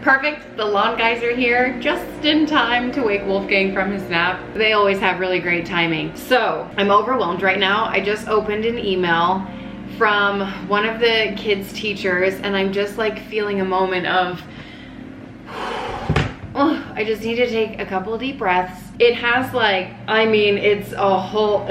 Perfect, the lawn guys are here just in time to wake Wolfgang from his nap. They always have really great timing. So, I'm overwhelmed right now. I just opened an email from one of the kids' teachers and I'm just like feeling a moment of, oh, I just need to take a couple of deep breaths. It has like, I mean, it's a whole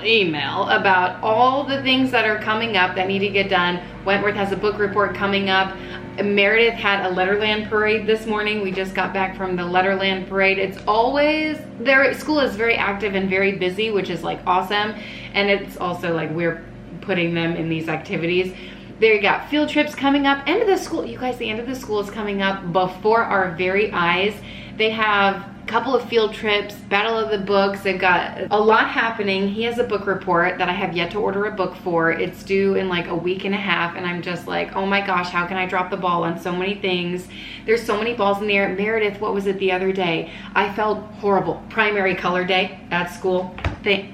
email about all the things that are coming up that need to get done. Wentworth has a book report coming up. Meredith had a Letterland parade this morning. We just got back from the Letterland parade. It's always, their school is very active and very busy, which is like awesome. And it's also like we're putting them in these activities. They got field trips coming up. End of the school, you guys, the end of the school is coming up before our very eyes. They have a couple of field trips, Battle of the Books. They've got a lot happening. He has a book report that I have yet to order a book for. It's due in like a week and a half and I'm just like, oh my gosh, how can I drop the ball on so many things? There's so many balls in the air. Meredith, what was it the other day? I felt horrible. Primary color day at school.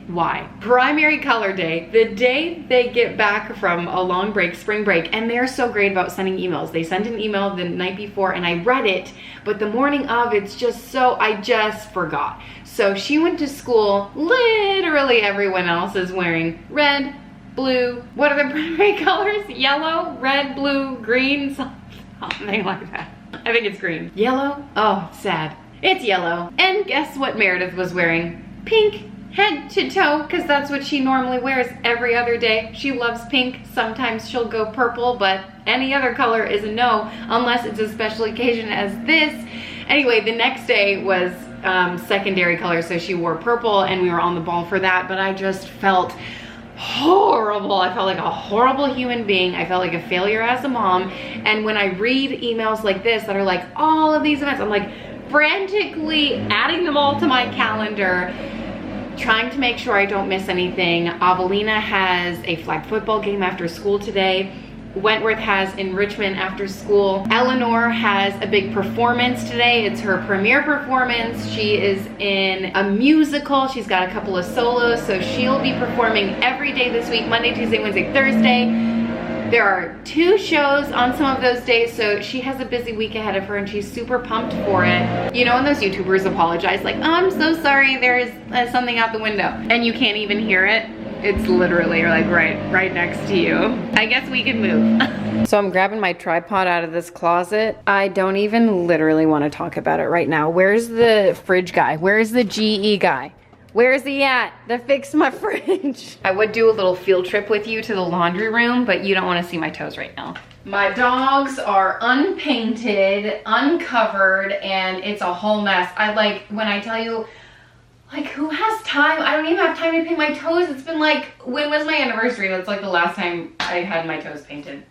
Why? Primary color day, the day they get back from a long break, spring break, and they're so great about sending emails. They sent an email the night before and I read it, but the morning of, it's just so, I just forgot. So she went to school, literally everyone else is wearing red, blue, what are the primary colors? Yellow, red, blue, green, something like that. I think it's green. Yellow? Oh, sad. It's yellow. And guess what Meredith was wearing? Pink. Head to toe, because that's what she normally wears every other day. She loves pink. Sometimes she'll go purple, but any other color is a no, unless it's a special occasion as this. Anyway, the next day was secondary color, so she wore purple and we were on the ball for that, but I just felt horrible. I felt like a horrible human being. I felt like a failure as a mom. And when I read emails like this that are like all of these events, I'm like frantically adding them all to my calendar, trying to make sure I don't miss anything. Avelina has a flag football game after school today. Wentworth has enrichment after school. Eleanor has a big performance today. It's her premiere performance. She is in a musical. She's got a couple of solos, so she'll be performing every day this week, Monday, Tuesday, Wednesday, Thursday. There are 2 shows on some of those days, so she has a busy week ahead of her and she's super pumped for it. You know when those YouTubers apologize, like, oh, I'm so sorry, there's something out the window, and you can't even hear it? It's literally like right next to you. I guess we can move. So I'm grabbing my tripod out of this closet. I don't even literally want to talk about it right now. Where's the fridge guy? Where's the GE guy? Where's he at? To fix my fridge. I would do a little field trip with you to the laundry room, but you don't want to see my toes right now. My dogs are unpainted, uncovered, and it's a whole mess. When I tell you, like, who has time? I don't even have time to paint my toes. It's been like, when was my anniversary? That's like the last time I had my toes painted.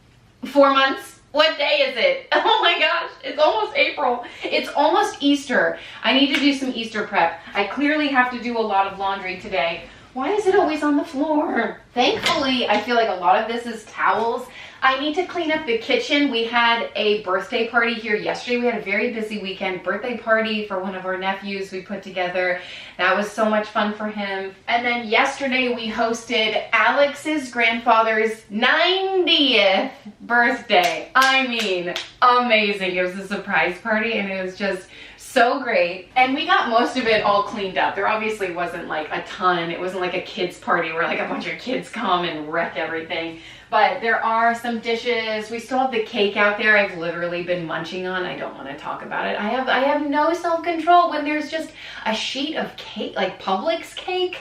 4 months? What day is it? Oh my gosh, it's almost April. It's almost Easter. I need to do some Easter prep. I clearly have to do a lot of laundry today. Why is it always on the floor? Thankfully, I feel like a lot of this is towels. I need to clean up the kitchen. We had a birthday party here yesterday. We had a very busy weekend birthday party for one of our nephews we put together. That was so much fun for him. And then yesterday we hosted Alex's grandfather's 90th birthday. I mean, amazing. It was a surprise party and it was just so great. And we got most of it all cleaned up. There obviously wasn't like a ton. It wasn't like a kids party where like a bunch of kids come and wreck everything. But there are some dishes. We still have the cake out there I've literally been munching on. I don't want to talk about it. I have no self-control when there's just a sheet of cake, like Publix cake.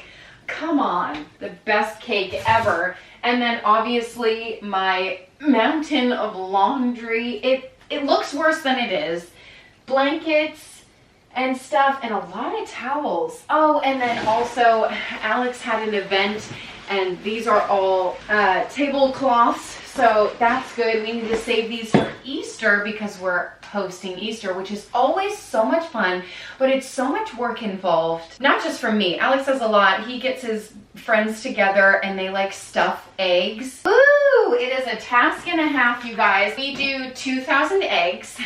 Come on, the best cake ever. And then obviously my mountain of laundry. It looks worse than it is. Blankets and stuff and a lot of towels. Oh, and then also Alex had an event and these are all tablecloths, so that's good. We need to save these for Easter because we're hosting Easter, which is always so much fun, but it's so much work involved. Not just from me. Alex does a lot. He gets his friends together and they like stuff eggs. Ooh, it is a task and a half, you guys. We do 2,000 eggs.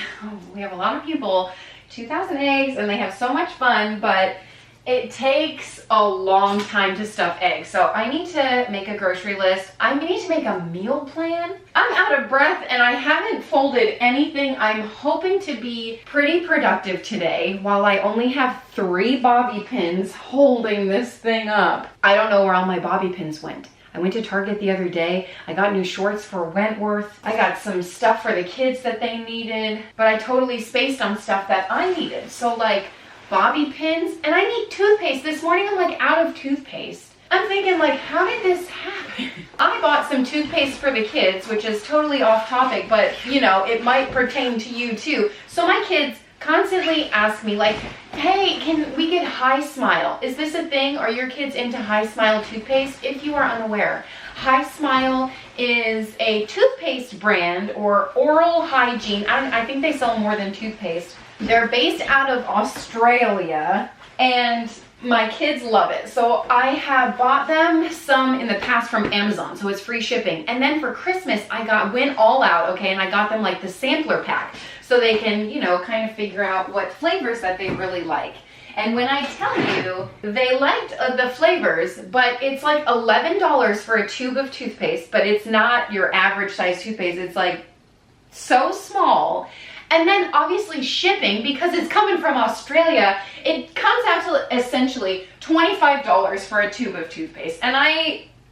We have a lot of people. 2,000 eggs and they have so much fun, but It takes a long time to stuff eggs. So I need to make a grocery list. I need to make a meal plan. I'm out of breath and I haven't folded anything. I'm hoping to be pretty productive today while I only have 3 bobby pins holding this thing up. I don't know where all my bobby pins went. I went to Target the other day. I got new shorts for Wentworth. I got some stuff for the kids that they needed, but I totally spaced on stuff that I needed. So like bobby pins, and I need toothpaste. This morning I'm like out of toothpaste. I'm thinking like, how did this happen? I bought some toothpaste for the kids, which is totally off topic, but you know, it might pertain to you too. So my kids constantly ask me like, hey, can we get High Smile? Is this a thing? Are your kids into High Smile toothpaste? If you are unaware, High Smile is a toothpaste brand or oral hygiene. I think they sell more than toothpaste. They're based out of Australia and my kids love it. So I have bought them some in the past from Amazon, so it's free shipping. And then for Christmas, went all out, okay, and I got them like the sampler pack so they can, you know, kind of figure out what flavors that they really like. And when I tell you, they liked the flavors, but it's like $11 for a tube of toothpaste, but it's not your average size toothpaste. It's like so small. And then obviously shipping, because it's coming from Australia, it comes out to essentially $25 for a tube of toothpaste. And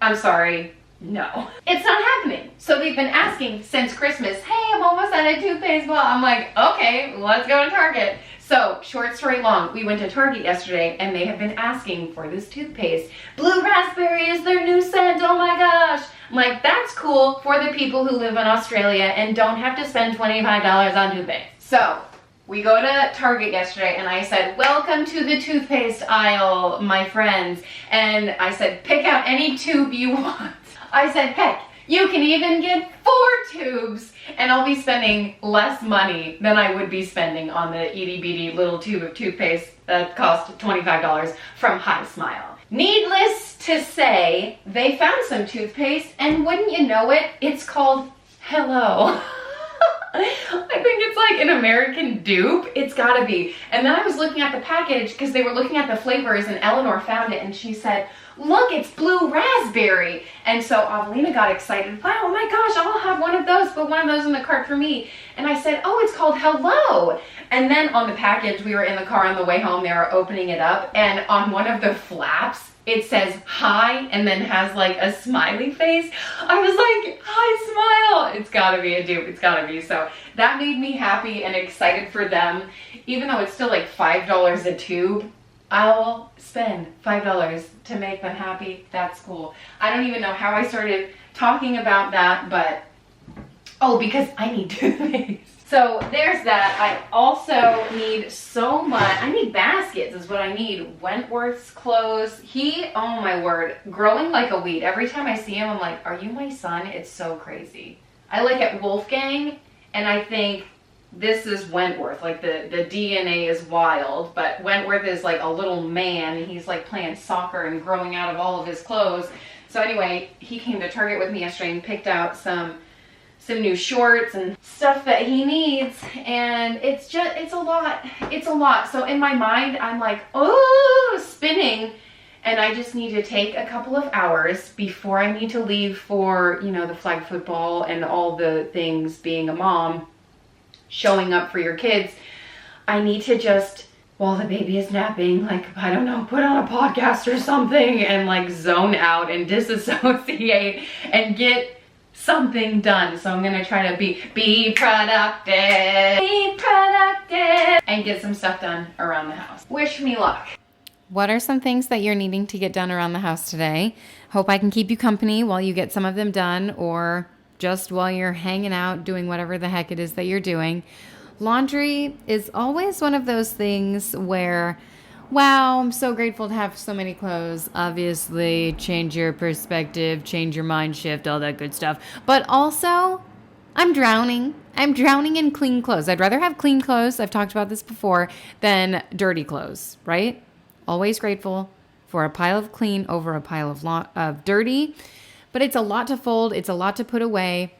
I'm sorry, no, it's not happening. So they've been asking since Christmas, hey, I'm almost out of toothpaste. Well, I'm like, okay, let's go to Target. So short story long, we went to Target yesterday and they have been asking for this toothpaste. Blue raspberry is their new scent, oh my gosh. I'm like, that's cool for the people who live in Australia and don't have to spend $25 on toothpaste. So we go to Target yesterday and I said, welcome to the toothpaste aisle, my friends. And I said, pick out any tube you want. I said, heck, you can even get 4 tubes and I'll be spending less money than I would be spending on the itty bitty little tube of toothpaste that cost $25 from High Smile. Needless to say, they found some toothpaste and wouldn't you know it, it's called Hello. I think it's like an American dupe. It's gotta be. And then I was looking at the package because they were looking at the flavors and Eleanor found it and she said, look, it's blue raspberry. And so Avelina got excited. Wow, oh my gosh, I'll have one of those, put one of those in the cart for me. And I said, oh, it's called Hello. And then on the package, we were in the car on the way home, they were opening it up. And on one of the flaps, it says hi and then has like a smiley face. I was like, hi, smile. It's gotta be a dupe, it's gotta be. So that made me happy and excited for them. Even though it's still like $5 a tube, I'll spend $5 to make them happy. That's cool. I don't even know how I started talking about that, but, oh, because I need toothpaste. So there's that. I also need so much. I need baskets is what I need. Wentworth's clothes. Oh my word, growing like a weed. Every time I see him, I'm like, are you my son? It's so crazy. I look at Wolfgang and I think this is Wentworth. Like the DNA is wild, but Wentworth is like a little man and he's like playing soccer and growing out of all of his clothes. So anyway, he came to Target with me yesterday and picked out some new shorts and stuff that he needs, and it's a lot. So in my mind I'm like, oh, spinning, and I just need to take a couple of hours before I need to leave for, you know, the flag football and all the things being a mom, showing up for your kids. I need to just, while the baby is napping, like, I don't know, put on a podcast or something and like zone out and disassociate and get something done. So I'm gonna try to be productive, and get some stuff done around the house. Wish me luck. What are some things that you're needing to get done around the house today? Hope I can keep you company while you get some of them done, or just while you're hanging out doing whatever the heck it is that you're doing. Laundry is always one of those things where, wow, I'm so grateful to have so many clothes. Obviously, change your perspective, change your mind shift, all that good stuff. But also, I'm drowning. I'm drowning in clean clothes. I'd rather have clean clothes, I've talked about this before, than dirty clothes, right? Always grateful for a pile of clean over a pile of dirty. But it's a lot to fold. It's a lot to put away.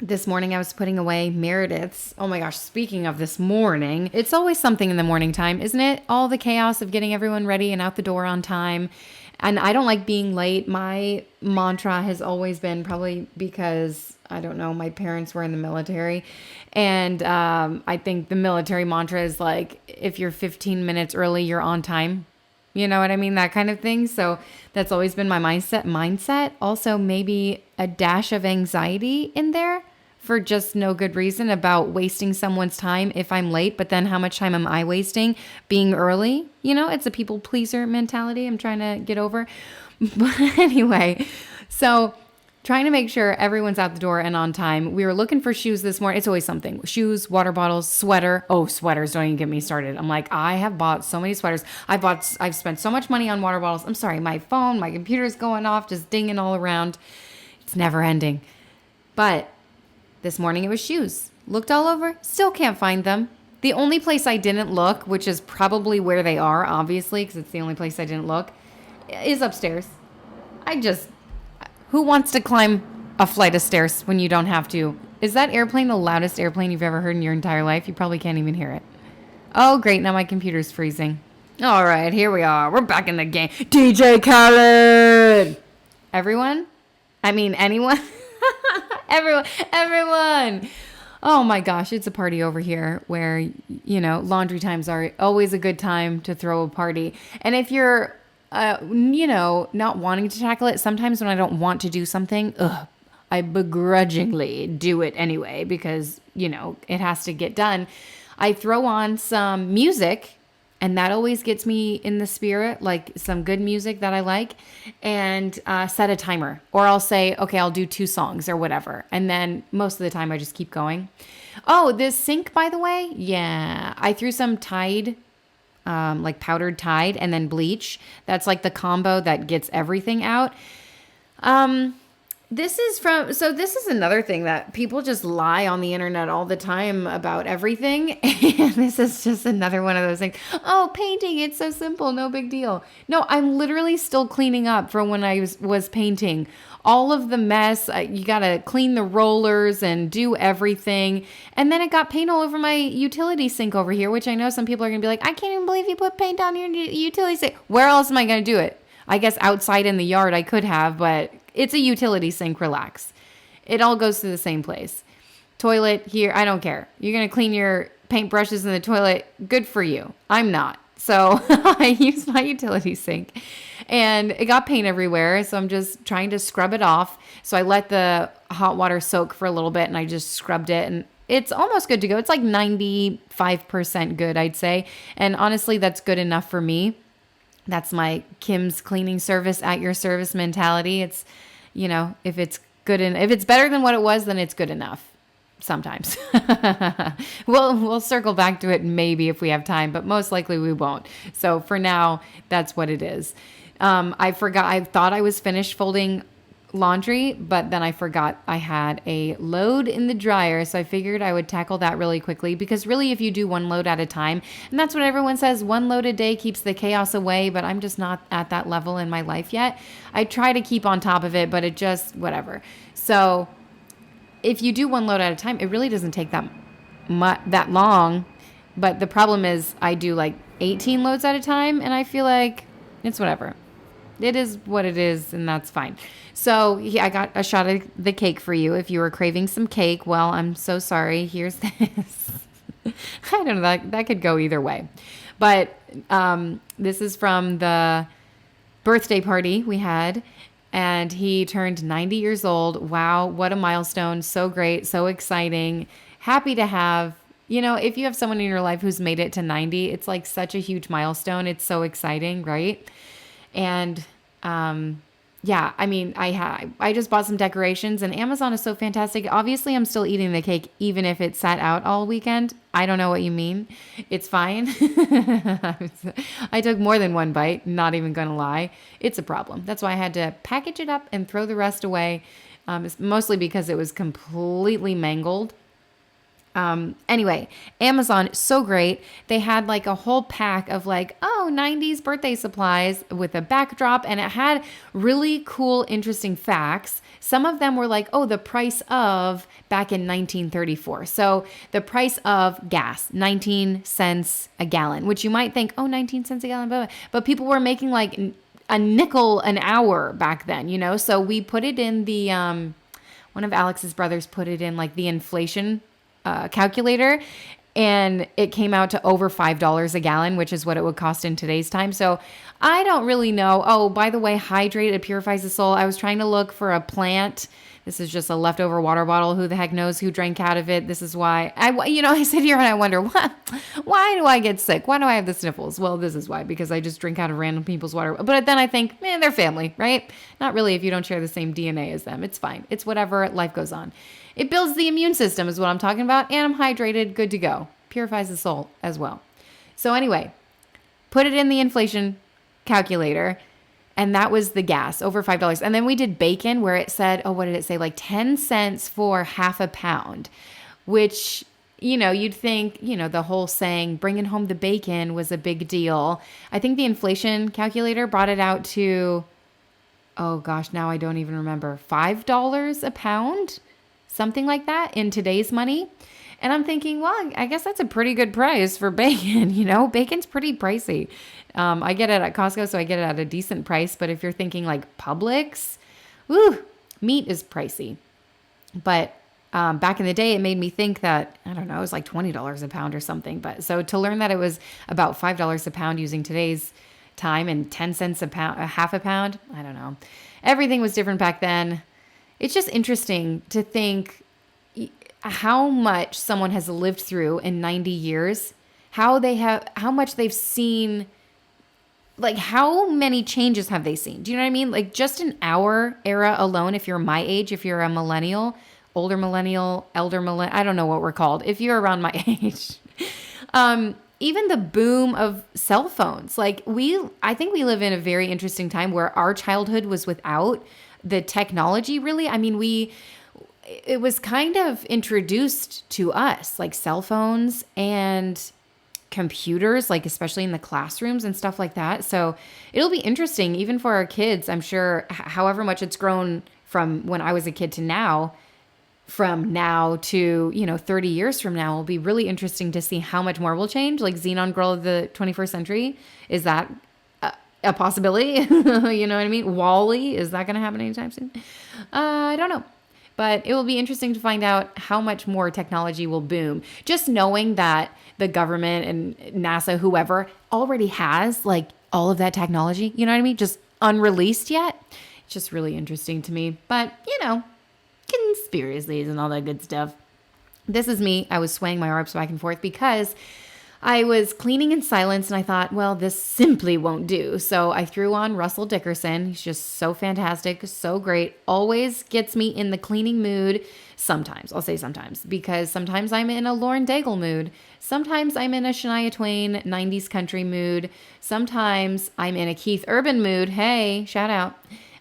This morning I was putting away Meredith's. Oh my gosh, speaking of this morning, it's always something in the morning time, isn't it? All the chaos of getting everyone ready and out the door on time. And I don't like being late. My mantra has always been, probably because, I don't know, my parents were in the military. And I think the military mantra is like, if you're 15 minutes early, you're on time. You know what I mean? That kind of thing. So that's always been my mindset. Also, maybe a dash of anxiety in there for just no good reason about wasting someone's time if I'm late. But then how much time am I wasting being early? You know, it's a people pleaser mentality I'm trying to get over. But anyway, so trying to make sure everyone's out the door and on time. We were looking for shoes this morning. It's always something. Shoes, water bottles, sweater. Oh, sweaters. Don't even get me started. I'm like, I have bought so many sweaters. I've spent so much money on water bottles. I'm sorry. My phone, my computer's going off, just dinging all around. It's never ending. But this morning it was shoes. Looked all over. Still can't find them. The only place I didn't look, which is probably where they are, obviously, because it's the only place I didn't look, is upstairs. Who wants to climb a flight of stairs when you don't have to? Is that airplane the loudest airplane you've ever heard in your entire life? You probably can't even hear it. Oh, great. Now my computer's freezing. All right, here we are. We're back in the game. DJ Khaled! Everyone? I mean, anyone? Everyone! Oh my gosh, it's a party over here where, you know, laundry times are always a good time to throw a party. And if you're you know, not wanting to tackle it. Sometimes when I don't want to do something, I begrudgingly do it anyway because, you know, it has to get done. I throw on some music and that always gets me in the spirit, like some good music that I like, and set a timer. Or I'll say, okay, I'll do 2 songs or whatever. And then most of the time I just keep going. Oh, this sink, by the way, yeah, I threw some Tide like powdered Tide and then bleach. That's like the combo that gets everything out. This is another thing that people just lie on the internet all the time about everything. And this is just another one of those things. Oh, painting, it's so simple, no big deal. No, I'm literally still cleaning up from when I was painting. All of the mess, you got to clean the rollers and do everything. And then it got paint all over my utility sink over here, which I know some people are going to be like, I can't even believe you put paint on your utility sink. Where else am I going to do it? I guess outside in the yard I could have, but it's a utility sink, relax. It all goes to the same place. Toilet here, I don't care. You're going to clean your paintbrushes in the toilet, good for you. I'm not. So I use my utility sink and it got paint everywhere. So I'm just trying to scrub it off. So I let the hot water soak for a little bit and I just scrubbed it and it's almost good to go. It's like 95% good, I'd say. And honestly, that's good enough for me. That's my Kim's cleaning service at your service mentality. It's, you know, if it's good and if it's better than what it was, then it's good enough. Sometimes. We'll circle back to it maybe if we have time, but most likely we won't. So for now, that's what it is. I thought I was finished folding laundry, but then I forgot I had a load in the dryer. So I figured I would tackle that really quickly because really if you do 1 load at a time, and that's what everyone says, 1 load a day keeps the chaos away, but I'm just not at that level in my life yet. I try to keep on top of it, but it just, whatever. So if you do 1 load at a time, it really doesn't take that long. But the problem is I do like 18 loads at a time and I feel like it's whatever. It is what it is and that's fine. So I got a shot of the cake for you. If you were craving some cake, well, I'm so sorry. Here's this. I don't know. That could go either way. But this is from the birthday party we had. And he turned 90 years old. Wow, what a milestone. So great, so exciting. Happy to have, you know, if you have someone in your life who's made it to 90, it's like such a huge milestone. It's so exciting, right? And yeah, I mean, I just bought some decorations and Amazon is so fantastic. Obviously, I'm still eating the cake even if it sat out all weekend. I don't know what you mean. It's fine. I took more than 1 bite, not even gonna lie. It's a problem. That's why I had to package it up and throw the rest away. It's mostly because it was completely mangled. Anyway, Amazon, so great. They had like a whole pack of like, 90s birthday supplies with a backdrop, and it had really cool, interesting facts. Some of them were like, the price of back in 1934. So the price of gas, 19 cents a gallon, which you might think, 19 cents a gallon, but people were making like a nickel an hour back then, So we put it in the, one of Alex's brothers put it in like the inflation calculator, and it came out to over $5 a gallon, which is what it would cost in today's time. So I don't really know. Oh, by the way, hydrate, it purifies the soul. I was trying to look for a plant. This is just a leftover water bottle. Who the heck knows who drank out of it? This is why I sit here and I wonder, why do I get sick? Why do I have the sniffles? Well, this is why, because I just drink out of random people's water. But then I think, man, they're family, right? Not really if you don't share the same DNA as them. It's fine. It's whatever. Life goes on. It builds the immune system is what I'm talking about. And I'm hydrated, good to go. Purifies the soul as well. So anyway, put it in the inflation calculator. And that was the gas, over $5. And then we did bacon where it said, what did it say? Like 10 cents for half a pound, which, you'd think, the whole saying, bringing home the bacon was a big deal. I think the inflation calculator brought it out to, oh gosh, now I don't even remember, $5 a pound, something like that in today's money. And I'm thinking, well, I guess that's a pretty good price for bacon. Bacon's pretty pricey. I get it at Costco, so I get it at a decent price. But if you're thinking like Publix, meat is pricey. But back in the day, it made me think that, I don't know, it was like $20 a pound or something. But so to learn that it was about $5 a pound using today's time and 10 cents a pound, half a pound, I don't know. Everything was different back then. It's just interesting to think how much someone has lived through in 90 years, how much they've seen, like how many changes have they seen? Do you know what I mean? Like just in our era alone, if you're my age, if you're a millennial, older millennial, elder millennial, I don't know what we're called, if you're around my age, even the boom of cell phones, like I think we live in a very interesting time where our childhood was without the technology really. I mean, it was kind of introduced to us, like cell phones and computers, like especially in the classrooms and stuff like that. So it'll be interesting, even for our kids, I'm sure, however much it's grown from when I was a kid to now, from now to, 30 years from now, will be really interesting to see how much more will change. Like Xenon Girl of the 21st century, is that a possibility? You know what I mean? Wall-E, is that going to happen anytime soon? I don't know. But it will be interesting to find out how much more technology will boom. Just knowing that the government and NASA, whoever, already has like all of that technology, you know what I mean? Just unreleased yet. It's just really interesting to me. But, conspiracies and all that good stuff. This is me. I was swaying my arms back and forth because I was cleaning in silence and I thought, well, this simply won't do. So I threw on Russell Dickerson. He's just so fantastic, so great. Always gets me in the cleaning mood. Sometimes, I'll say sometimes, because sometimes I'm in a Lauren Daigle mood. Sometimes I'm in a Shania Twain 90s country mood. Sometimes I'm in a Keith Urban mood. Hey, shout out.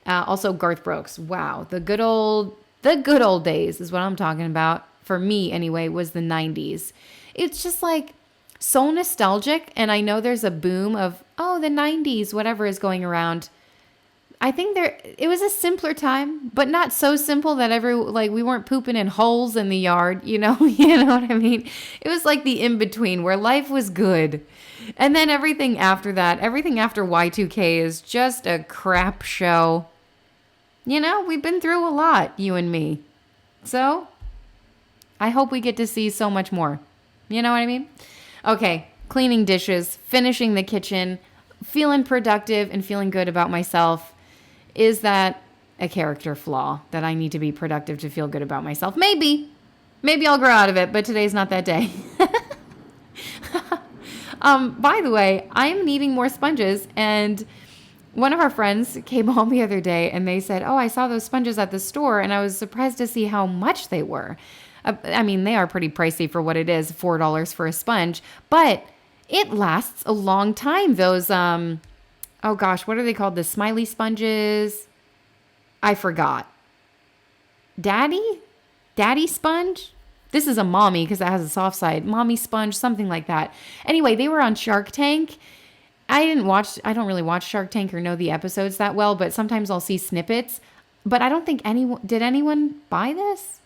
Also Garth Brooks. Wow. The good old days is what I'm talking about. For me anyway, was the 90s. It's just like, so nostalgic, and I know there's a boom of, the 90s, whatever is going around. I think it was a simpler time, but not so simple that we weren't pooping in holes in the yard, you know what I mean? It was like the in-between where life was good. And then everything after that, everything after Y2K is just a crap show. We've been through a lot, you and me. So I hope we get to see so much more. You know what I mean? Okay, cleaning dishes, finishing the kitchen, feeling productive and feeling good about myself. Is that a character flaw that I need to be productive to feel good about myself? Maybe I'll grow out of it, but today's not that day. By the way, I'm needing more sponges, and one of our friends came home the other day and they said, I saw those sponges at the store, and I was surprised to see how much they were. I mean, they are pretty pricey for what it is, $4 for a sponge, but it lasts a long time. Those, what are they called? The smiley sponges? I forgot. Daddy sponge? This is a mommy because it has a soft side. Mommy sponge, something like that. Anyway, they were on Shark Tank. I don't really watch Shark Tank or know the episodes that well, but sometimes I'll see snippets. But I don't think did anyone buy this?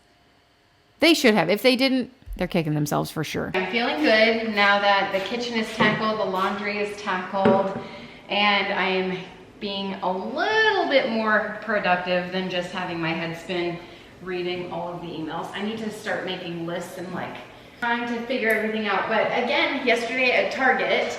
They should have. If they didn't, they're kicking themselves for sure. I'm feeling good now that the kitchen is tackled, the laundry is tackled, and I am being a little bit more productive than just having my head spin reading all of the emails. I need to start making lists and like trying to figure everything out. But again, yesterday at Target,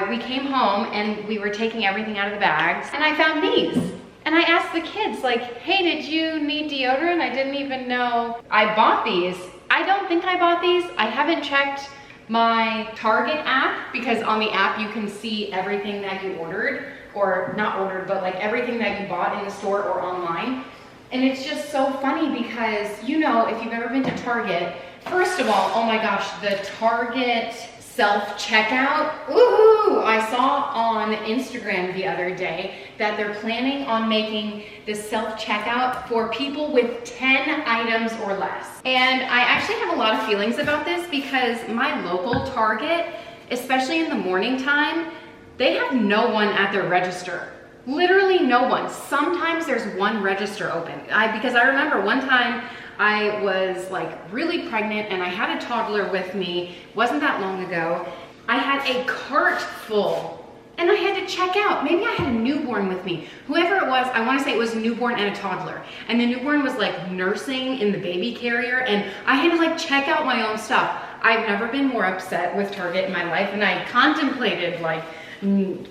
we came home and we were taking everything out of the bags and I found these. And I asked the kids like, hey, did you need deodorant? I didn't even know I bought these. I don't think I bought these. I haven't checked my Target app because on the app you can see everything that you ordered, or not ordered, but like everything that you bought in the store or online. And it's just so funny because, you know, if you've ever been to Target, first of all, oh my gosh, the Target self-checkout, woohoo! I saw on Instagram the other day that they're planning on making this self-checkout for people with 10 items or less. And I actually have a lot of feelings about this because my local Target, especially in the morning time, they have no one at their register. Literally no one. Sometimes there's one register open. Because I remember one time I was like really pregnant and I had a toddler with me. Wasn't that long ago. I had a cart full and I had to check out. Maybe I had a newborn with me. Whoever it was, I want to say it was a newborn and a toddler. And the newborn was like nursing in the baby carrier and I had to like check out my own stuff. I've never been more upset with Target in my life and I contemplated like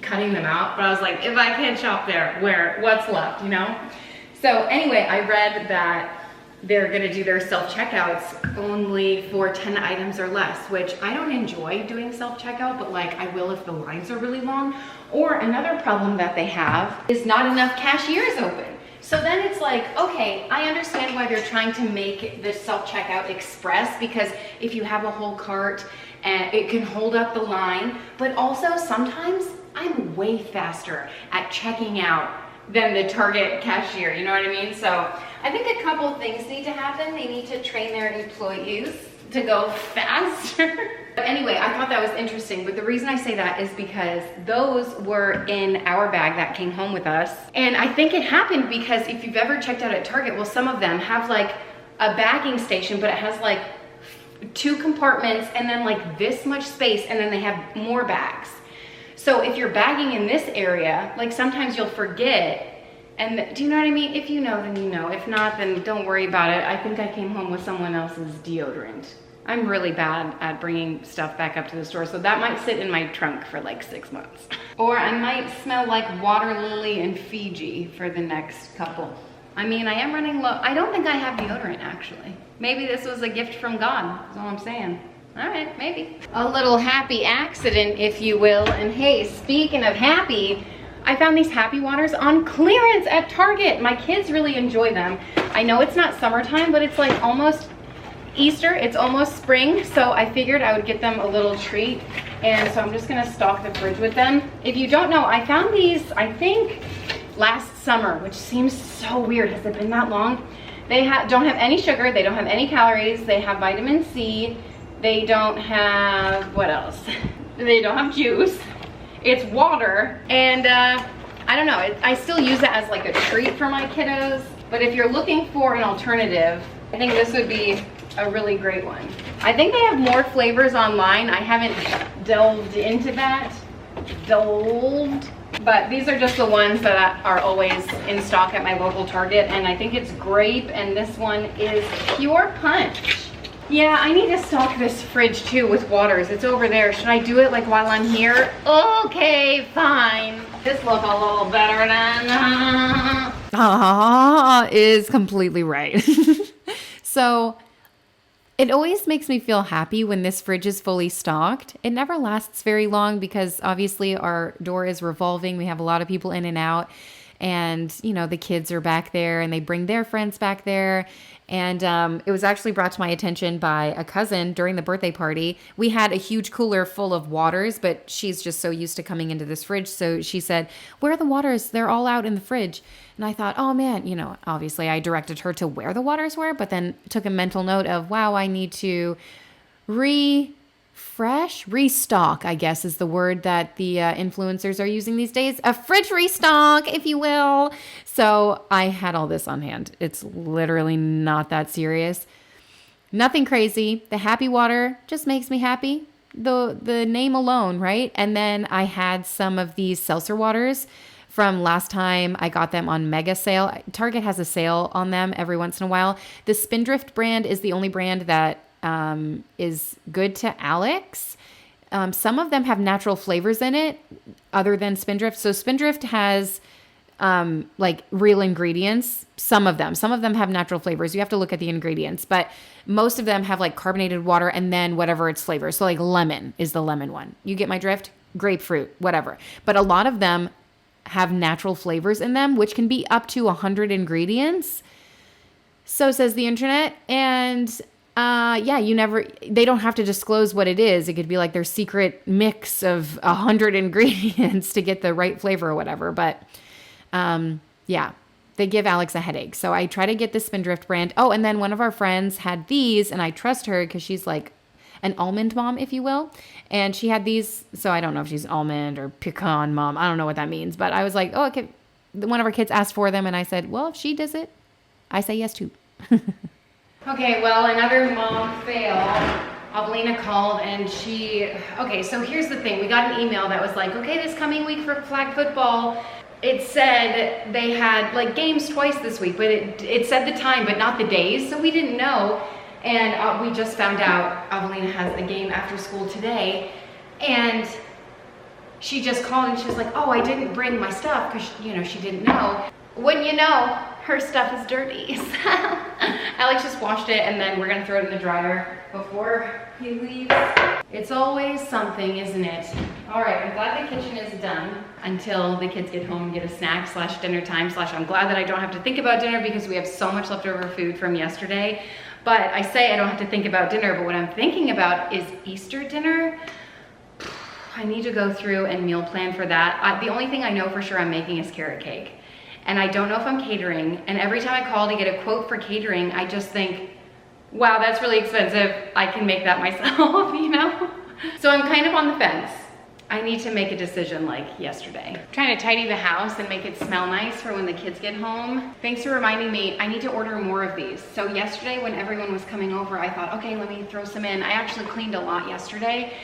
cutting them out, but I was like, if I can't shop there, what's left, you know? So anyway, I read that they're gonna do their self-checkouts only for 10 items or less, which I don't enjoy doing self-checkout, but like I will if the lines are really long. Or another problem that they have is not enough cashiers open. So then it's like, okay, I understand why they're trying to make the self-checkout express, because if you have a whole cart and it can hold up the line, but also sometimes I'm way faster at checking out than the Target cashier, you know what I mean? So I think a couple of things need to happen. They need to train their employees to go faster. But anyway, I thought that was interesting, but the reason I say that is because those were in our bag that came home with us. And I think it happened because if you've ever checked out at Target, well, some of them have like a bagging station, but it has like 2 compartments and then like this much space, and then they have more bags. So if you're bagging in this area, like sometimes you'll forget. And do you know what I mean? If you know, then you know. If not, then don't worry about it. I think I came home with someone else's deodorant. I'm really bad at bringing stuff back up to the store, so that might sit in my trunk for like 6 months. Or I might smell like water lily and Fiji for the next couple. I mean, I am running low. I don't think I have deodorant, actually. Maybe this was a gift from God, is all I'm saying. All right, maybe. A little happy accident, if you will. And hey, speaking of happy, I found these happy waters on clearance at Target. My kids really enjoy them. I know it's not summertime, but it's like almost Easter, it's almost spring, so I figured I would get them a little treat. And so I'm just gonna stock the fridge with them. If you don't know, I found these, I think, last summer, which seems so weird. Has it been that long? They don't have any sugar, they don't have any calories, they have vitamin C, they don't have, what else? They don't have juice. It's water, and I don't know, I still use it as like a treat for my kiddos, but if you're looking for an alternative, I think this would be a really great one. I think they have more flavors online. I haven't delved into that. But these are just the ones that are always in stock at my local Target, and I think it's grape, and this one is pure punch. Yeah, I need to stock this fridge too with waters. It's over there. Should I do it like while I'm here? Okay, fine. This look a little better than... is completely right. So it always makes me feel happy when this fridge is fully stocked. It never lasts very long because obviously our door is revolving. We have a lot of people in and out. And, you know, the kids are back there and they bring their friends back there. And it was actually brought to my attention by a cousin during the birthday party. We had a huge cooler full of waters, but she's just so used to coming into this fridge. So she said, where are the waters? They're all out in the fridge. And I thought, oh man, you know, obviously I directed her to where the waters were, but then took a mental note of, wow, I need to restock, I guess is the word that the influencers are using these days. A fridge restock, if you will. So I had all this on hand. It's literally not that serious. Nothing crazy. The happy water just makes me happy. The name alone, right? And then I had some of these seltzer waters from last time. I got them on mega sale. Target has a sale on them every once in a while. The Spindrift brand is the only brand that is good to Alex. Some of them have natural flavors in it other than Spindrift. So Spindrift has like real ingredients. Some of them have natural flavors. You have to look at the ingredients, but most of them have like carbonated water and then whatever its flavor. So like lemon is the lemon one. You get my drift? Grapefruit, whatever. But a lot of them have natural flavors in them, which can be up to 100 ingredients. So says the internet. And yeah, they don't have to disclose what it is. It could be like their secret mix of 100 ingredients to get the right flavor or whatever. But, yeah, they give Alex a headache. So I try to get the Spindrift brand. Oh, and then one of our friends had these, and I trust her because she's like an almond mom, if you will. And she had these. So I don't know if she's almond or pecan mom. I don't know what that means. But I was like, oh, okay. One of our kids asked for them. And I said, well, if she does it, I say yes too. Okay, well, another mom fail. Evelina called and okay, so here's the thing. We got an email that was like, okay, this coming week for flag football, it said they had like games twice this week, but it said the time, but not the days, so we didn't know. And we just found out Evelina has a game after school today, and she just called and she was like, oh, I didn't bring my stuff because, you know, she didn't know. Wouldn't you know, her stuff is dirty. So Alex just washed it and then we're gonna throw it in the dryer before he leaves. It's always something, isn't it? All right, I'm glad the kitchen is done until the kids get home and get a snack / dinner time / I'm glad that I don't have to think about dinner because we have so much leftover food from yesterday. But I say I don't have to think about dinner, but what I'm thinking about is Easter dinner. I need to go through and meal plan for that. The only thing I know for sure I'm making is carrot cake. And I don't know if I'm catering. And every time I call to get a quote for catering, I just think, wow, that's really expensive. I can make that myself, you know? So I'm kind of on the fence. I need to make a decision like yesterday. I'm trying to tidy the house and make it smell nice for when the kids get home. Thanks for reminding me, I need to order more of these. So yesterday when everyone was coming over, I thought, okay, let me throw some in. I actually cleaned a lot yesterday.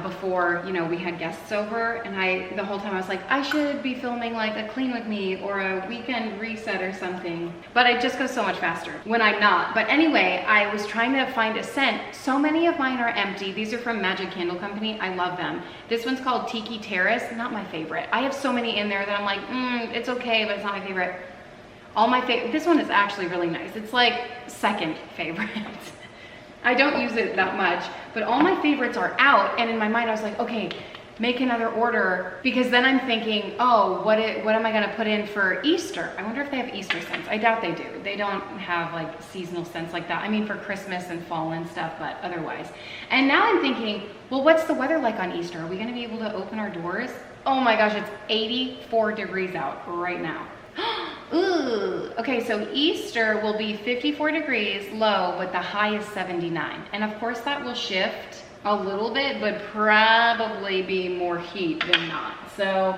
Before, you know, we had guests over, and the whole time I was like, I should be filming like a clean with me or a weekend reset or something, but it just goes so much faster when I'm not. But anyway, I was trying to find a scent. So many of mine are empty. These are from Magic Candle Company. I love them. This one's called Tiki Terrace, not my favorite. I have so many in there that I'm like, it's okay, but it's not my favorite. This one is actually really nice. It's like second favorite. I don't use it that much, but all my favorites are out. And in my mind, I was like, okay, make another order, because then I'm thinking, oh, what am I gonna put in for Easter? I wonder if they have Easter scents. I doubt they do. They don't have like seasonal scents like that. I mean, for Christmas and fall and stuff, but otherwise. And now I'm thinking, well, what's the weather like on Easter? Are we gonna be able to open our doors? Oh my gosh, it's 84 degrees out right now. Ooh, okay, so Easter will be 54 degrees low, but the high is 79. And of course that will shift a little bit, but probably be more heat than not. So,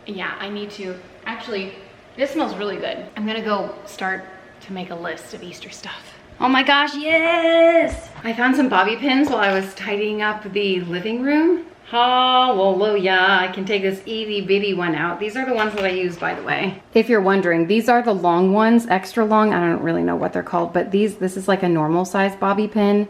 yeah, I need to, actually, this smells really good. I'm gonna go start to make a list of Easter stuff. Oh my gosh, yes! I found some bobby pins while I was tidying up the living room. Hallelujah, I can take this itty bitty one out. These are the ones that I use, by the way. If you're wondering, these are the long ones, extra long. I don't really know what they're called, but this is like a normal size bobby pin.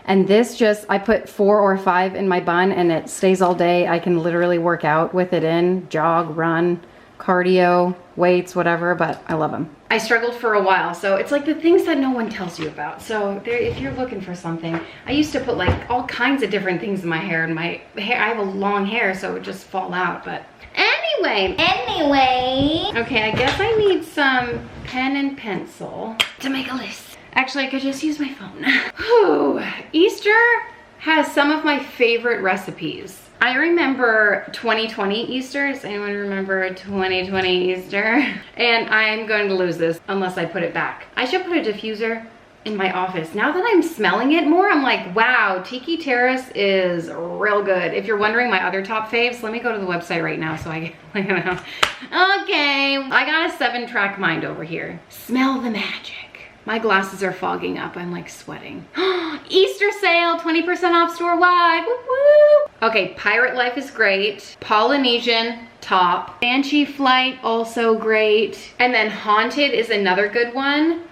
And this I put 4 or 5 in my bun and it stays all day. I can literally work out with it in, jog, run, cardio, weights, whatever, but I love them. I struggled for a while, so it's like the things that no one tells you about. So if you're looking for something, I used to put like all kinds of different things in my hair, and my hair, I have a long hair, so it would just fall out. But Anyway. Okay, I guess I need some pen and pencil to make a list. Actually, I could just use my phone. Whew. Easter has some of my favorite recipes. I remember 2020 Easter. Does anyone remember 2020 Easter? And I'm going to lose this unless I put it back. I should put a diffuser in my office. Now that I'm smelling it more, I'm like, wow, Tiki Terrace is real good. If you're wondering my other top faves, let me go to the website right now so I can, Okay, I got a 7-track mind over here. Smell the magic. My glasses are fogging up. I'm like sweating. Easter sale, 20% off store-wide. Woo woo. Okay, Pirate Life is great. Polynesian, top. Banshee Flight, also great. And then Haunted is another good one.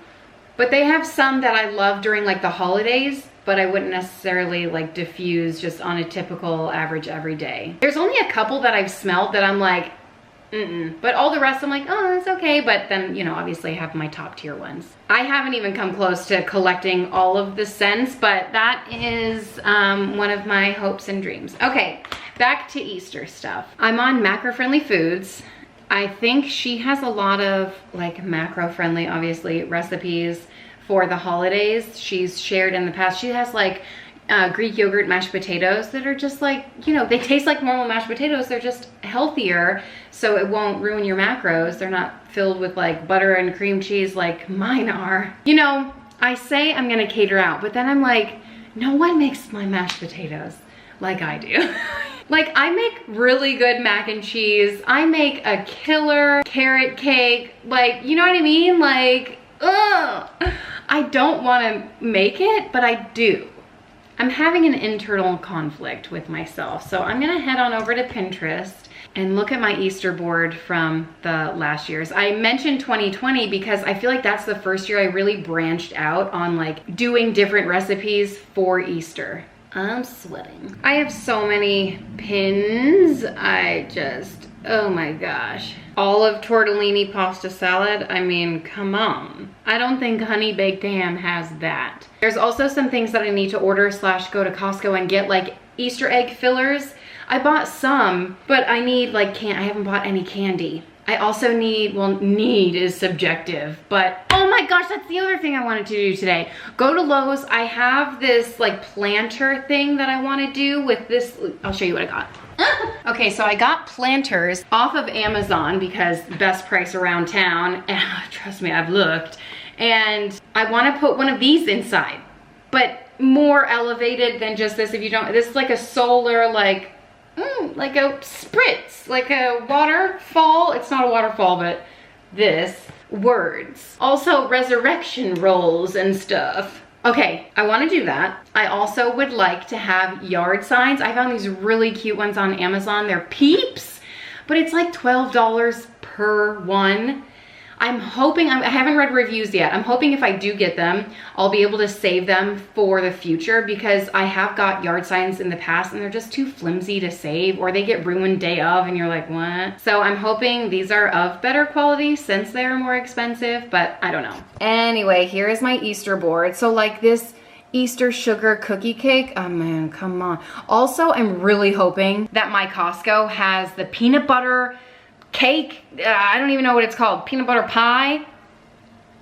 But they have some that I love during like the holidays, but I wouldn't necessarily like diffuse just on a typical average everyday. There's only a couple that I've smelled that I'm like, but all the rest I'm like, oh, it's okay. But then, you know, obviously I have my top tier ones. I haven't even come close to collecting all of the scents, but that is one of my hopes and dreams. Okay, back to Easter stuff. I'm on macro-friendly foods. I think she has a lot of like macro-friendly, obviously, recipes for the holidays. She's shared in the past. She has like Greek yogurt mashed potatoes that are just like, you know, they taste like normal mashed potatoes. They're just healthier, so it won't ruin your macros. They're not filled with like butter and cream cheese like mine are. You know, I say I'm gonna cater out, but then I'm like, no one makes my mashed potatoes like I do. Like, I make really good mac and cheese. I make a killer carrot cake. Like, you know what I mean? Like, ugh. I don't want to make it, but I do. I'm having an internal conflict with myself. So I'm gonna head on over to Pinterest and look at my Easter board from the last year's. I mentioned 2020 because I feel like that's the first year I really branched out on like doing different recipes for Easter. I'm sweating. I have so many pins. Oh my gosh. Olive tortellini pasta salad. I mean, come on. I don't think Honey Baked Ham has that. There's also some things that I need to order / go to Costco and get, like Easter egg fillers. I bought some, but I need like I haven't bought any candy. I also need, well, need is subjective, but oh my gosh, that's the other thing I wanted to do today. Go to Lowe's. I have this like planter thing that I want to do with this. I'll show you what I got. Okay, so I got planters off of Amazon because best price around town. And trust me, I've looked. And I want to put one of these inside, but more elevated than just this. If you don't, this is like a solar, like a spritz, like a waterfall. It's not a waterfall, but this. Words. Also resurrection rolls and stuff. Okay, I want to do that. I also would like to have yard signs. I found these really cute ones on Amazon. They're Peeps, but it's like $12 per one. I'm hoping, I haven't read reviews yet. I'm hoping if I do get them, I'll be able to save them for the future because I have got yard signs in the past and they're just too flimsy to save, or they get ruined day of and you're like, what? So I'm hoping these are of better quality since they're more expensive, but I don't know. Anyway, here is my Easter board. So like this Easter sugar cookie cake, oh man, come on. Also, I'm really hoping that my Costco has the peanut butter cake. I don't even know what it's called. Peanut butter pie.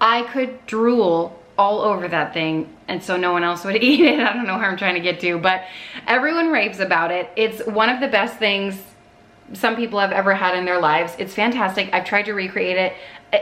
I could drool all over that thing and so no one else would eat it. I don't know where I'm trying to get to, but everyone raves about it. It's one of the best things some people have ever had in their lives. It's fantastic. I've tried to recreate it.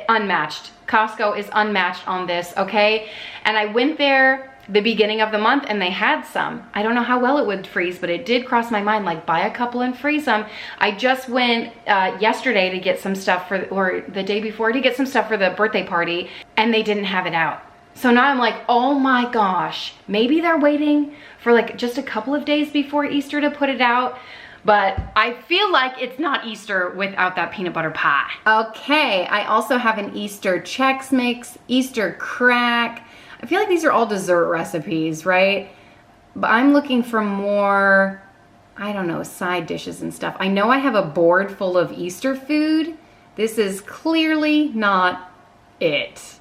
Unmatched. Costco is unmatched on this, okay? And I went there the beginning of the month and they had some. I don't know how well it would freeze, but it did cross my mind, like buy a couple and freeze them. I just went yesterday to get some stuff or the day before to get some stuff for the birthday party and they didn't have it out. So now I'm like, oh my gosh, maybe they're waiting for like just a couple of days before Easter to put it out. But I feel like it's not Easter without that peanut butter pie. Okay, I also have an Easter Chex Mix, Easter crack. I feel like these are all dessert recipes, right? But I'm looking for more, I don't know, side dishes and stuff. I know I have a board full of Easter food. This is clearly not it.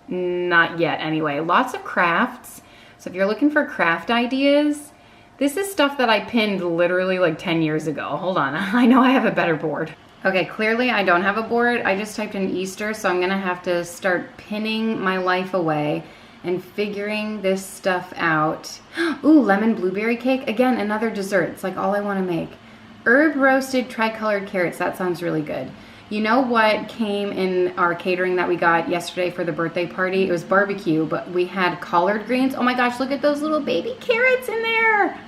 Not yet, anyway. Lots of crafts. So if you're looking for craft ideas, this is stuff that I pinned literally like 10 years ago. Hold on, I know I have a better board. Okay, clearly I don't have a board. I just typed in Easter, so I'm gonna have to start pinning my life away and figuring this stuff out. Ooh, lemon blueberry cake. Again, another dessert. It's like all I wanna make. Herb roasted tricolored carrots. That sounds really good. You know what came in our catering that we got yesterday for the birthday party? It was barbecue, but we had collard greens. Oh my gosh, look at those little baby carrots in there.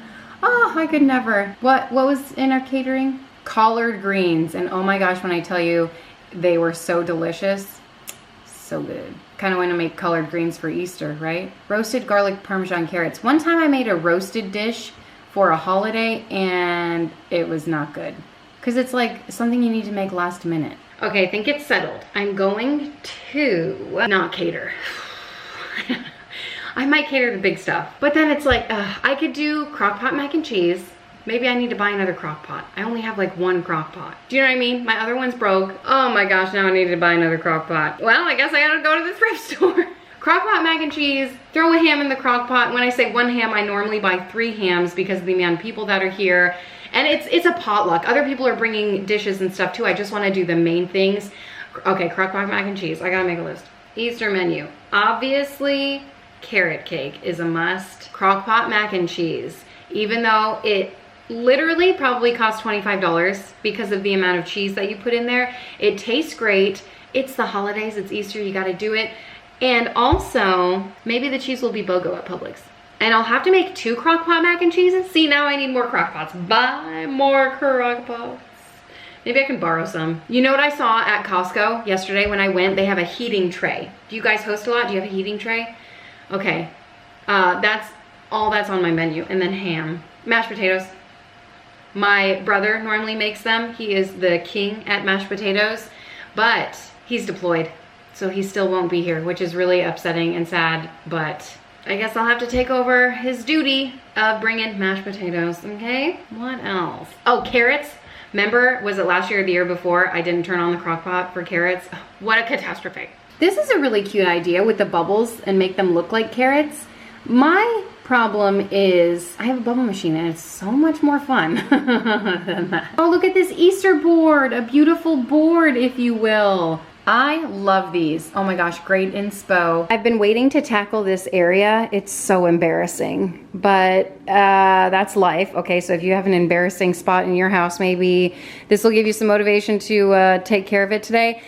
Oh, I could never. What was in our catering? Collard greens. And oh my gosh, when I tell you, they were so delicious. So good. Kind of want to make collard greens for Easter, right? Roasted garlic parmesan carrots. One time I made a roasted dish for a holiday and it was not good. Because it's like something you need to make last minute. Okay, I think it's settled. I'm going to not cater. I might cater the big stuff. But then it's like, I could do crock pot mac and cheese. Maybe I need to buy another crock pot. I only have like one crock pot. Do you know what I mean? My other one's broke. Oh my gosh, now I need to buy another crock pot. Well, I guess I gotta go to the thrift store. Crock pot mac and cheese, throw a ham in the crock pot. When I say one ham, I normally buy 3 hams because of the amount of people that are here. And it's a potluck. Other people are bringing dishes and stuff too. I just wanna do the main things. Okay, crock pot mac and cheese. I gotta make a list. Easter menu. Obviously, carrot cake is a must. Crock pot mac and cheese. Even though it literally probably costs $25 because of the amount of cheese that you put in there. It tastes great. It's the holidays, it's Easter, you gotta do it. And also, maybe the cheese will be BOGO at Publix. And I'll have to make 2 crock pot mac and cheeses. See, now I need more crock pots. Buy more crock pots. Maybe I can borrow some. You know what I saw at Costco yesterday when I went? They have a heating tray. Do you guys host a lot? Do you have a heating tray? Okay, that's all that's on my menu. And then ham. Mashed potatoes. My brother normally makes them. He is the king at mashed potatoes, but he's deployed. So he still won't be here, which is really upsetting and sad, but I guess I'll have to take over his duty of bringing mashed potatoes, okay? What else? Oh, carrots. Remember, was it last year or the year before, I didn't turn on the crock pot for carrots? Oh, what a catastrophe. This is a really cute idea with the bubbles and make them look like carrots. My problem is I have a bubble machine and it's so much more fun than that. Oh, look at this Easter board, a beautiful board, if you will. I love these. Oh my gosh, great inspo. I've been waiting to tackle this area. It's so embarrassing, but that's life. Okay, so if you have an embarrassing spot in your house, maybe this will give you some motivation to take care of it today.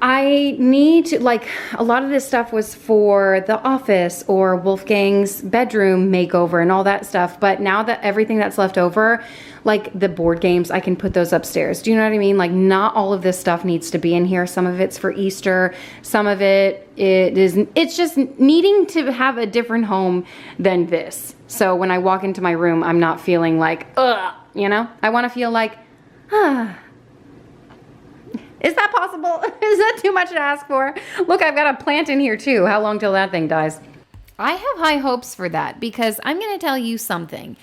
I need to, like, a lot of this stuff was for the office or Wolfgang's bedroom makeover and all that stuff. But now that everything that's left over, like the board games, I can put those upstairs. Do you know what I mean? Like, not all of this stuff needs to be in here. Some of it's for Easter. Some of it's just needing to have a different home than this. So when I walk into my room, I'm not feeling like, ugh, you know? I want to feel like, ah. Is that possible? Is that too much to ask for? Look, I've got a plant in here too. How long till that thing dies? I have high hopes for that because I'm going to tell you something.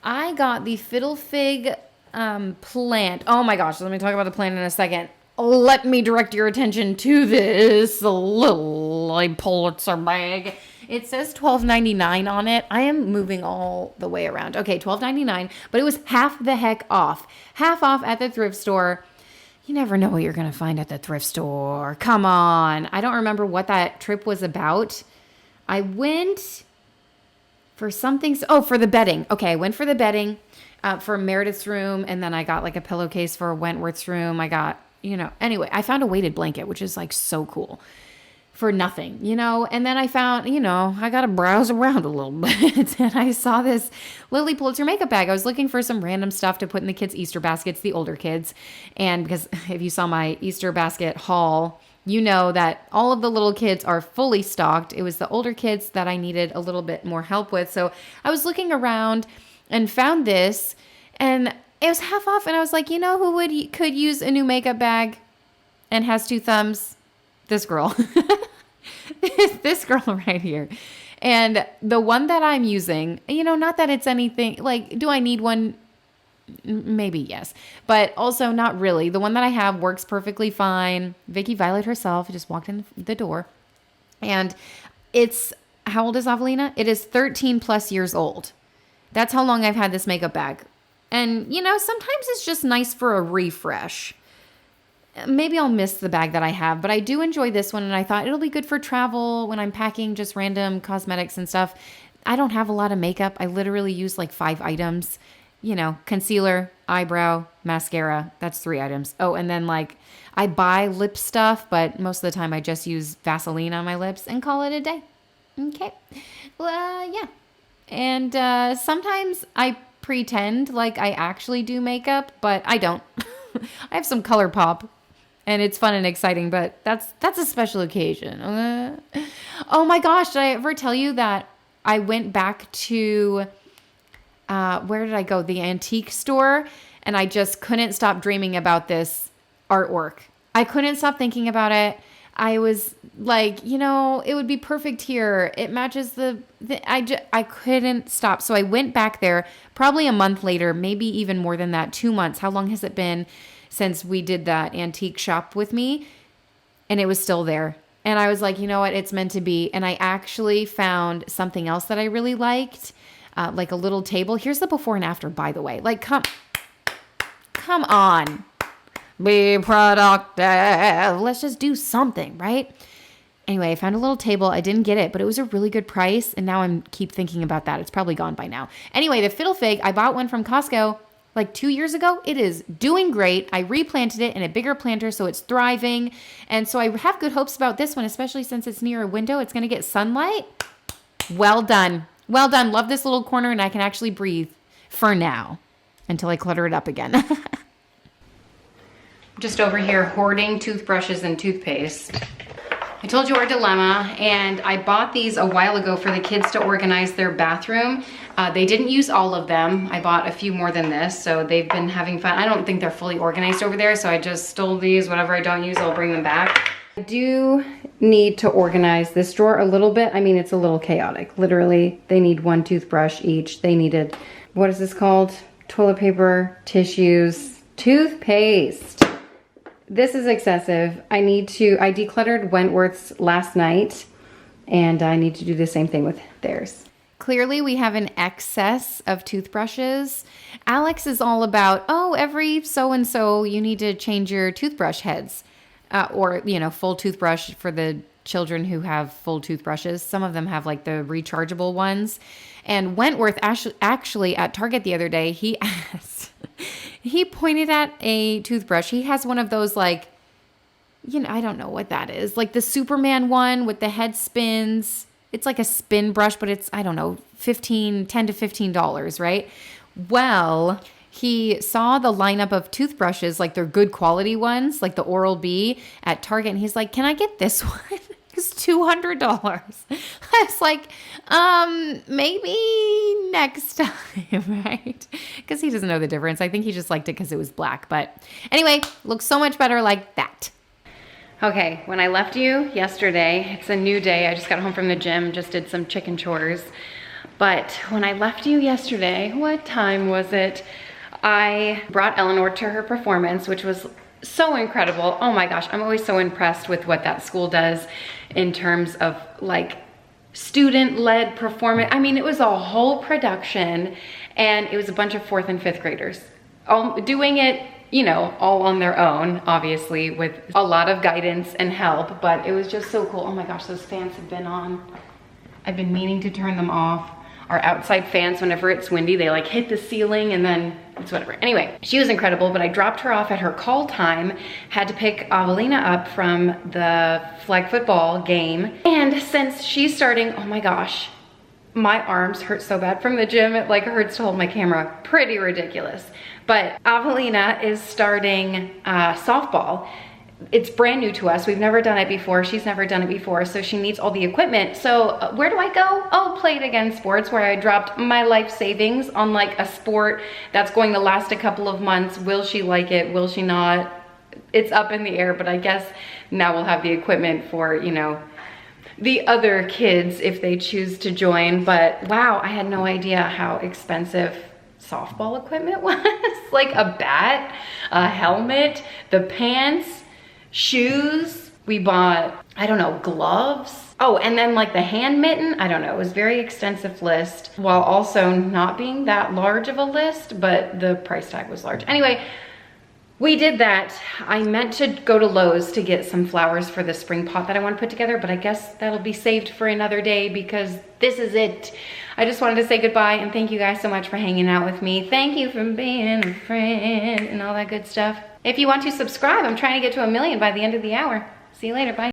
I got the fiddle fig plant. Oh my gosh, let me talk about the plant in a second. Let me direct your attention to this little Pulitzer bag. It says $12.99 on it. I am moving all the way around. Okay, $12.99, but it was half the heck off. Half off at the thrift store. You never know what you're going to find at the thrift store. Come on. I don't remember what that trip was about. I went for something. Oh, for the bedding. Okay, I went for the bedding for Meredith's room, and then I got like a pillowcase for Wentworth's room. I got, anyway, I found a weighted blanket, which is like so cool. For nothing, and then I found, I got to browse around a little bit and I saw this Lily Pulitzer makeup bag. I was looking for some random stuff to put in the kids' Easter baskets, the older kids. And because if you saw my Easter basket haul, you know that all of the little kids are fully stocked. It was the older kids that I needed a little bit more help with. So I was looking around and found this and it was half off. And I was like, who could use a new makeup bag and has 2 thumbs? This girl. This girl right here. And the one that I'm using, not that it's anything, like, do I need one? Maybe yes. But also not really. The one that I have works perfectly fine. Vicky Violet herself just walked in the door. And it's, how old is Avelina? It is 13 plus years old. That's how long I've had this makeup bag. And, sometimes it's just nice for a refresh. maybe I'll miss the bag that I have, but I do enjoy this one. And I thought it'll be good for travel when I'm packing just random cosmetics and stuff. I don't have a lot of makeup. I literally use like 5 items, you know, concealer, eyebrow, mascara. That's 3 items. Oh, and then like I buy lip stuff, but most of the time I just use Vaseline on my lips and call it a day. Okay. Well, yeah. And sometimes I pretend like I actually do makeup, but I don't. I have some color pop and it's fun and exciting, but that's a special occasion. Oh my gosh, did I ever tell you that I went back to, where did I go? The antique store, and I just couldn't stop dreaming about this artwork. I couldn't stop thinking about it. I was like, you know, it would be perfect here. It matches I couldn't stop. So I went back there probably a month later, maybe even more than that, 2 months. How long has it been since we did that antique shop with me? And it was still there. And I was like, you know what? It's meant to be. And I actually found something else that I really liked, like a little table. Here's the before and after, by the way. Like, come on. Be productive. Let's just do something, right? Anyway, I found a little table. I didn't get it, but it was a really good price. And now I'm keep thinking about that. It's probably gone by now. Anyway, the fiddle fig, I bought one from Costco like 2 years ago. It is doing great. I replanted it in a bigger planter, so it's thriving. And so I have good hopes about this one, especially since it's near a window. It's going to get sunlight. Well done. Well done. Love this little corner, and I can actually breathe for now until I clutter it up again. Just over here hoarding toothbrushes and toothpaste. I told you our dilemma, and I bought these a while ago for the kids to organize their bathroom. They didn't use all of them. I bought a few more than this, so they've been having fun. I don't think they're fully organized over there, so I just stole these. Whatever I don't use, I'll bring them back. I do need to organize this drawer a little bit. I mean, it's a little chaotic. Literally, they need 1 toothbrush each. They needed, what is this called? Toilet paper, tissues, toothpaste. This is excessive. I decluttered Wentworth's last night, and I need to do the same thing with theirs. Clearly, we have an excess of toothbrushes. Alex is all about, oh, every so-and-so, you need to change your toothbrush heads. Or, you know, full toothbrush for the children who have full toothbrushes. Some of them have like the rechargeable ones. And Wentworth actually at Target the other day, he asked, he pointed at a toothbrush. He has one of those like, you know, I don't know what that is. Like the Superman one with the head spins. It's like a spin brush, but it's, I don't know, $10 to $15, right? Well, he saw the lineup of toothbrushes, like they're good quality ones, like the Oral-B at Target. And he's like, can I get this one? It's $200. I was like, maybe next time, right? Because he doesn't know the difference. I think he just liked it because it was black. But anyway, looks so much better like that. Okay, when I left you yesterday, it's a new day. I just got home from the gym, just did some chicken chores. But when I left you yesterday, what time was it? I brought Eleanor to her performance, which was so incredible. Oh my gosh, I'm always so impressed with what that school does in terms of like student-led performance. I mean, it was a whole production, and it was a bunch of 4th and 5th graders all doing it, you know, all on their own, obviously with a lot of guidance and help, but it was just so cool. Oh my gosh, those fans have been on. I've been meaning to turn them off. Our outside fans, whenever it's windy, they like hit the ceiling and then it's whatever. Anyway, she was incredible, but I dropped her off at her call time, had to pick Avelina up from the flag football game. And since she's starting, oh my gosh, my arms hurt so bad from the gym. It like hurts to hold my camera. Pretty ridiculous. But Avelina is starting softball. It's brand new to us. We've never done it before. She's never done it before, so she needs all the equipment. So where do I go? Oh, Play It Again Sports, where I dropped my life savings on like a sport that's going to last a couple of months. Will she like it? Will she not? It's up in the air, but I guess now we'll have the equipment for, you know, the other kids if they choose to join. But wow, I had no idea how expensive softball equipment was. Like a bat, a helmet, the pants, shoes. We bought, I don't know, gloves. Oh, and then like the hand mitten. I don't know, it was a very extensive list while also not being that large of a list, but the price tag was large. Anyway, we did that. I meant to go to Lowe's to get some flowers for the spring pot that I want to put together, but I guess that'll be saved for another day because this is it. I just wanted to say goodbye and thank you guys so much for hanging out with me. Thank you for being a friend and all that good stuff. If you want to subscribe, I'm trying to get to 1 million by the end of the hour. See you later, bye.